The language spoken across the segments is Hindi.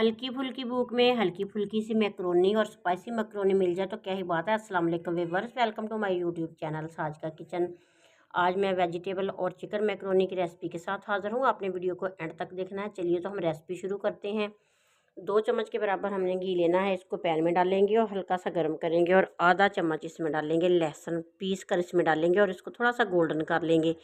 हल्की फुल्की भूख में हल्की फुल्की सी मैक्रोनी और स्पाइसी मैक्रोनी मिल जाए तो क्या ही बात है। अस्सलाम वालेकुम viewers, welcome to my YouTube channel Saaz का किचन। आज मैं वेजिटेबल और चिकन मैक्रोनी की रेसिपी के साथ हाज़िर हूँ। आपने वीडियो को एंड तक देखना है। चलिए तो हम रेसिपी शुरू करते हैं। 2 चम्मच के बराबर हमने घी लेना है। इसको पैन में डालेंगे और हल्का सा गर्म करेंगे और आधा चम्मच इसमें डालेंगे लहसुन पीस कर इसमें डालेंगे और इसको थोड़ा सा गोल्डन कर लेंगे।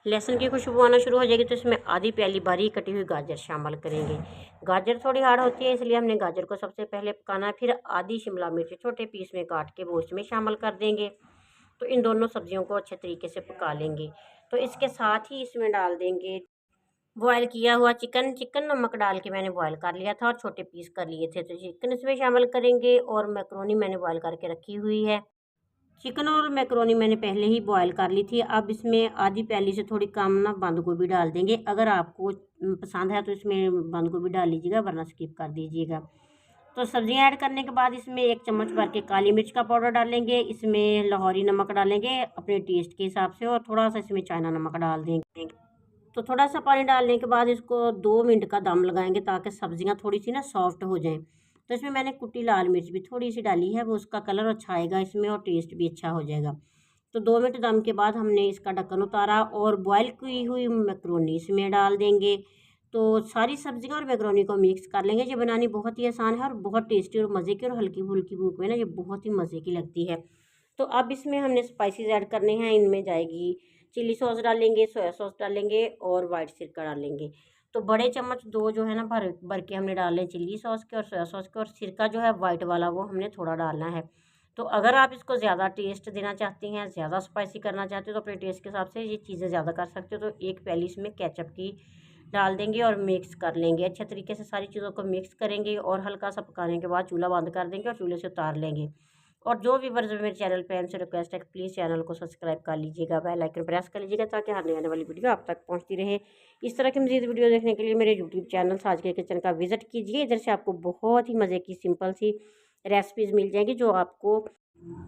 लहसुन की खुशबू आना शुरू हो जाएगी तो इसमें आधी प्याली बारीक कटी हुई गाजर शामिल करेंगे। गाजर थोड़ी हार्ड होती है इसलिए हमने गाजर को सबसे पहले पकाना है। फिर आधी शिमला मिर्च छोटे पीस में काट के वो इसमें शामिल कर देंगे। तो इन दोनों सब्जियों को अच्छे तरीके से पका लेंगे। तो इसके साथ ही इसमें डाल देंगे बॉयल किया हुआ चिकन नमक डाल के मैंने बॉयल कर लिया था और छोटे पीस कर लिए थे। तो चिकन इसमें शामिल करेंगे और मैक्रोनी मैंने बॉयल करके रखी हुई है। चिकन और मैक्रोनी मैंने पहले ही बॉयल कर ली थी। अब इसमें आधी प्याली से थोड़ी कम ना बंद गोभी डाल देंगे। अगर आपको पसंद है तो इसमें बंद गोभी डाल लीजिएगा, वरना स्किप कर दीजिएगा। तो सब्जियां ऐड करने के बाद इसमें 1 चम्मच भर के काली मिर्च का पाउडर डालेंगे। इसमें लाहौरी नमक डालेंगे अपने टेस्ट के हिसाब से और थोड़ा सा इसमें चाइना नमक डाल देंगे। तो थोड़ा सा पानी डालने के बाद इसको 2 मिनट का दम लगाएंगे ताकि सब्जियां थोड़ी सी ना सॉफ्ट हो जाएं। तो इसमें मैंने कुटी लाल मिर्च भी थोड़ी सी डाली है, वो उसका कलर अच्छा आएगा इसमें और टेस्ट भी अच्छा हो जाएगा। तो 2 मिनट दम के बाद हमने इसका ढक्कन उतारा और बॉयल की हुई मैक्रोनी इसमें डाल देंगे। तो सारी सब्जियां और मैक्रोनी को मिक्स कर लेंगे। ये बनानी बहुत ही आसान है और बहुत टेस्टी और मज़े की और हल्की फुल्की भूख में ना ये बहुत ही मज़े की लगती है। तो अब इसमें हमने स्पाइसेस ऐड करने हैं। इनमें जाएगी चिली सॉस डालेंगे, सोया सॉस डालेंगे और वाइट सिरका डालेंगे। तो बड़े चम्मच 2 जो है ना भर भर के हमने डाले चिली सॉस के और सोया सॉस के, और सिरका जो है वाइट वाला वो हमने थोड़ा डालना है। तो अगर आप इसको ज़्यादा टेस्ट देना चाहती हैं, ज़्यादा स्पाइसी करना चाहते हो तो अपने टेस्ट के हिसाब से ये चीज़ें ज़्यादा कर सकते हो। तो 1 प्याली इसमें केचप की डाल देंगे और मिक्स कर लेंगे। अच्छे तरीके से सारी चीज़ों को मिक्स करेंगे और हल्का सा पकाने के बाद चूल्हा बंद कर देंगे और चूल्हे से उतार लेंगे। और जो व्यूअर्स मेरे चैनल पे हमसे रिक्वेस्ट है कि प्लीज़ चैनल को सब्सक्राइब कर लीजिएगा, बेल आइकन प्रेस कर लीजिएगा ताकि आने आने वाली वीडियो आप तक पहुंचती रहे। इस तरह की मज़ीद वीडियो देखने के लिए मेरे यूट्यूब चैनल साज के किचन का विजिट कीजिए। इधर से आपको बहुत ही मज़े की सिंपल सी रेसिपीज़ मिल जाएंगी जो आपको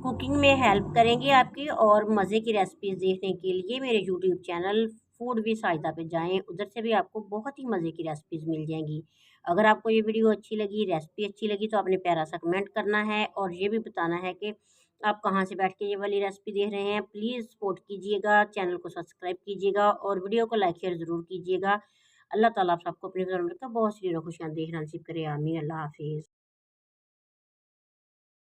कुकिंग में हेल्प करेंगी आपकी। और मज़े की रेसिपीज़ देखने के लिए मेरे YouTube channel food with Sahida पे जाएं, उधर से भी आपको बहुत ही मज़े की रेसिपीज़ मिल जाएंगी। अगर आपको ये वीडियो अच्छी लगी, रेसिपी अच्छी लगी तो आपने प्यारा सा कमेंट करना है और ये भी बताना है कि आप कहाँ से बैठ के ये वाली रेसिपी देख रहे हैं। प्लीज़ सपोर्ट कीजिएगा, चैनल को सब्सक्राइब कीजिएगा और वीडियो को लाइक शेयर ज़रूर कीजिएगा। अल्लाह ताला आप सबको अपनी ज़रूरत का बहुत सी खुशियाँ देखना नसीब करे। आमीन। अल्लाह हाफिज़।